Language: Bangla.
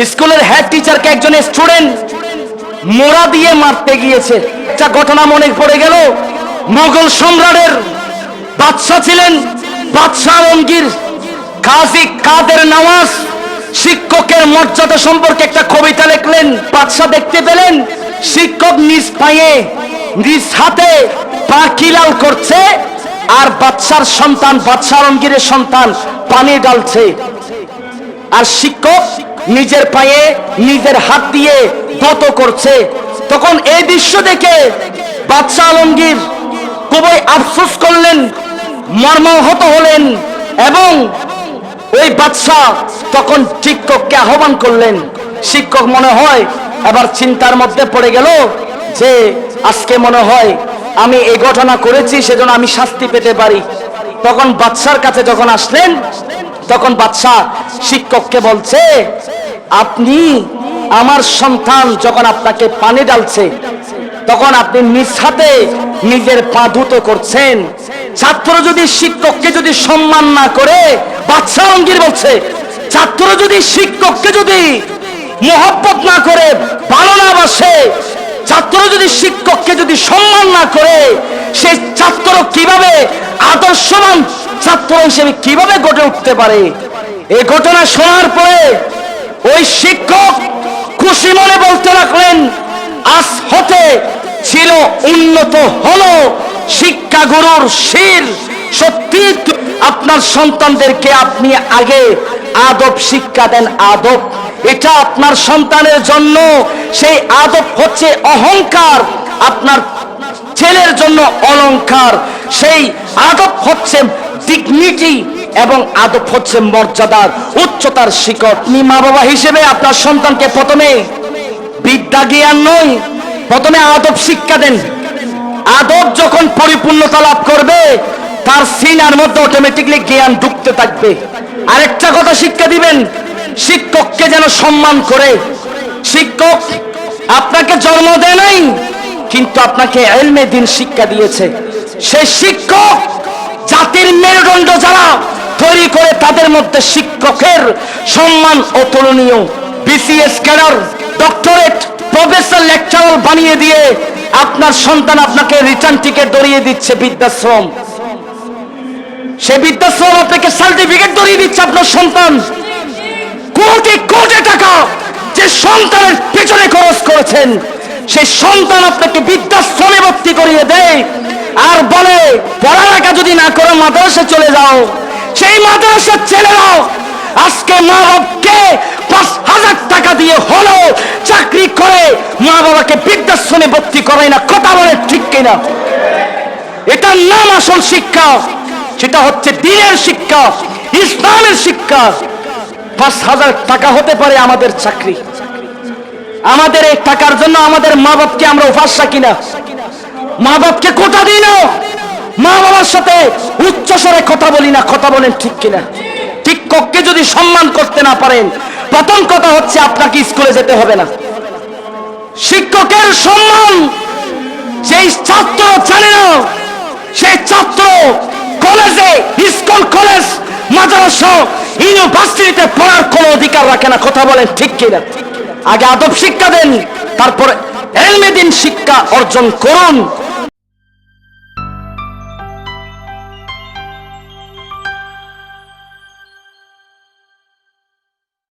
স্কুলের হেড টিচারকে একজন স্টুডেন্ট মোড়া দিয়ে মারতে গিয়েছে। একটা ঘটনা মনে পড়ে গেল, মুঘল সম্রাটের বাদশা ছিলেন বাদশা আলমগীর। কাজী কাদের নওয়াজ শিক্ষকের মর্যাদা সম্পর্কে একটা কবিতা লিখলেন। বাদশা দেখতে পেলেন শিক্ষক নিজ পায়ে নিজ হাতে পা কিলাল করছে, আর বাদশার সন্তান বাদশা আলমগীরের সন্তান পানি ঢালছে, আর শিক্ষক নিজের পায়ে নিজের হাত দিয়ে নত করছে। তখন এই দৃশ্য দেখে বাদশা আলমগীর খুবই আফসোস করলেন, মর্মাহত হলেন, এবং ওই বাদশা তখন শিক্ষককে আহ্বান করলেন। শিক্ষক মনে হয় এবার চিন্তার মধ্যে পড়ে গেল যে আজকে মনে হয় আমি এই ঘটনা করেছি, সেজন্য আমি শাস্তি পেতে পারি। তখন বাদশার কাছে যখন আসলেন, তখন বাদশা শিক্ষককে বলছে, আপনি আমার সন্তান যখন আপনাকে পানি ঢালছে তখন আপনি নিজ হাতে নিজের পা ধুত করছেন। ছাত্র যদি শিক্ষককে যদি সম্মান না করে, বাদশা আলমগীর বলছে, ছাত্র যদি শিক্ষককে যদি মহব্বত না করে, ভালো না বাসে, ছাত্র যদি শিক্ষককে যদি সম্মান না করে, সেই ছাত্র কিভাবে আদর্শবান ছাত্র হিসেবে কিভাবে গড়ে উঠতে পারে? এই ঘটনা শোনার পরে ওই শিক্ষক খুশি মনে বলতে লাগলেন, আজ হতে ছিল উন্নত হলো শিক্ষা গুরুর শির। সত্যি আপনার সন্তানদেরকে আপনি আগে আদব শিক্ষা দেন। আদব এটা আপনার সন্তানের জন্য, সেই আদব হচ্ছে অহংকার, আপনার ছেলের জন্য অলংকার। সেই আদব হচ্ছে ডিগনিটি, এবং আদব হচ্ছে মর্যাদার উচ্চতার শিকড়। আপনি মা বাবা হিসেবে আপনার সন্তানকে প্রথমে বিদ্যা জ্ঞান নয়, প্রথমে আদব শিক্ষা দেন। আদব যখন পরিপূর্ণতা লাভ করবে, তার সিনার মধ্যে অটোমেটিকলি জ্ঞান ঢুকতে থাকবে। আরেকটা কথা শিক্ষা দিবেন, শিক্ষককে যেন সম্মান করে। শিক্ষক আপনাকে জন্ম দেয় নাই, কিন্তু আপনাকে ইলমে দ্বীন শিক্ষা দিয়েছে। সেই শিক্ষক জাতির মেরুদণ্ড যারা তৈরি করে, তাদের মধ্যে শিক্ষকের সম্মান অতুলনীয়। BCS cadre, doctorate, professor, lecturer বানিয়ে দিয়ে আপনার সন্তান আপনাকে রিটার্ন টিকিট ধরিয়ে দিচ্ছে বৃদ্ধাশ্রম। সেই বৃদ্ধাশ্রম আপনাকে সার্টিফিকেট ধরিয়ে দিচ্ছে। আপনার সন্তান কোটি কোটি টাকা যে সন্তানের পেছনে খরচ করেছেন, সেই সন্তান আপনাকে বৃদ্ধাশ্রমে ভর্তি করিয়ে দেয়, আর বলে পড়ালেখা যদি না করো মাদ্রাসায় চলে যাও। সেই মাদ্রাসার ছেলেরাও আজকে মা বাবাকে ৫,০০০ টাকা দিয়ে হলো চাকরি করে মা বাবাকে বৃদ্ধাশ্রমে ভর্তি করায় না। কথা বলে ঠিক কিনা? এটার নাম আসল শিক্ষা। সেটা হচ্ছে দ্বীনের শিক্ষা, ইসলামের শিক্ষা। ৫,০০০ টাকা হতে পারে আমাদের চাকরি। আমাদের এই টাকার জন্য আমাদের মা বাপকে আমরা উপাস রাখি না, মা বাপকে কোটা দিই না, মা বাবার সাথে উচ্চ স্বরে কথা বলি না। কথা বলেন ঠিক কিনা? শিক্ষককে যদি সম্মান করতে না পারেন, প্রথম কথা হচ্ছে আপনাকে স্কুলে যেতে হবে না। শিক্ষকের সম্মান যেই ছাত্র জানে না, সেই ছাত্র কলেজে, স্কুল, কলেজ, মাদ্রাসা, ইউনিভার্সিটিতে পড়ার কোনো অধিকার রাখে না। কথা বলেন ঠিক কিনা? আগে আদব শিক্ষা দেন, তারপর ইলমে দ্বীন শিক্ষা অর্জন করুন।